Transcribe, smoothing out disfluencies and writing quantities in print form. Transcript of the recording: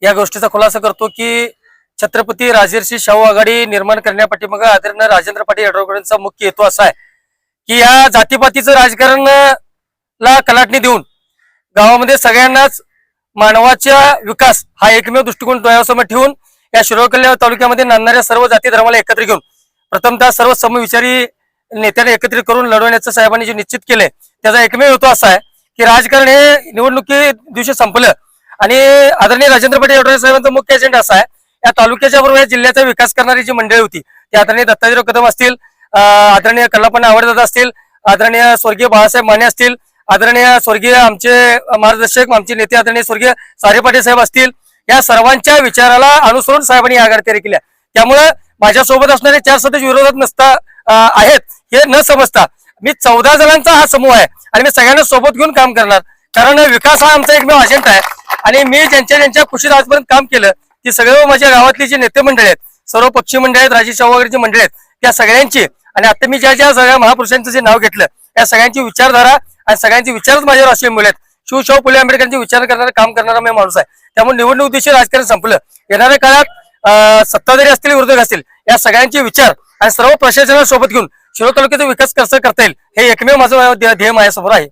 या गोष्टीचा खुलासा करतो की छत्रपती राजर्षी शाहू आघाडी निर्माण करण्यापाठीमागे आदरणीय राजेंद्र पाटील यड्रावकरांचा मुख्य हेतू असा आहे की या जातीपातीचं राजकारण ला कलाटणी देऊन गावामध्ये सगळ्यांनाच मानवाचा विकास हा एकमेव दृष्टिकोन डोळ्यासमोर ठेवून या शिरोळ तालुक्यामध्ये नांदणाऱ्या सर्व जाती धर्माला एकत्र घेऊन प्रथमतः सर्व समविचारी नेत्यांना एकत्रित करून लढवण्याचं साहेबांनी जे निश्चित केलंय त्याचा एकमेव हेतू असा आहे की राजकारण हे निवडणुकी दिवशी संपलं आणि आदरणीय राजेंद्र पाटील यड्रावकर साहेबांचा मुख्य एजेंडा असा आहे या तालुक्याच्या बरोबर या जिल्ह्याचा विकास करणारी जी मंडळी होती ती आदरणीय दत्ताजीराव कदम असतील, आदरणीय कल्लापण्णा आवडदादा असतील, आदरणीय स्वर्गीय बाळासाहेब माने असतील, आदरणीय स्वर्गीय आमचे मार्गदर्शक आमचे नेते आदरणीय स्वर्गीय सारे पाटील साहेब असतील, या सर्वांच्या विचाराला अनुसरून साहेबांनी आघाडी तयारी केल्या. त्यामुळे माझ्यासोबत असणारे 4 सदस्य विरोधात नसता आहेत हे न समजता मी 14 जणांचा हा समूह आहे आणि मी सगळ्यांना सोबत घेऊन काम करणार. कारण विकास हा आमचा एकमेव अजेंडा आहे आणि मी ज्यांच्या खुशीत आजपर्यंत काम केलं ती सगळे माझ्या गावातली जी नेते मंडळी आहेत, सर्व पक्षी मंडळी आहेत, राजेश शाहू वगैरे मंडळी आहेत, त्या सगळ्यांची आणि आता मी ज्या सगळ्या महापुरुषांचं जे नाव घेतलं या सगळ्यांची विचारधारा आणि सगळ्यांचे विचारच माझ्यावर असे आहेत. शिवशाहू फुले आंबेडकरांचे विचार करणारा काम करणारा मी माणूस आहे. त्यामुळे निवडणूक दिवशी राजकारण संपलं. येणाऱ्या काळात सत्ताधारी असतील विरोधक असतील या सगळ्यांचे विचार आणि सर्व प्रशासनाला सोबत घेऊन शिरोळ तालुक्याचा विकास कसा करता येईल हे एकमेव माझं ध्येय माझ्यासमोर आहे.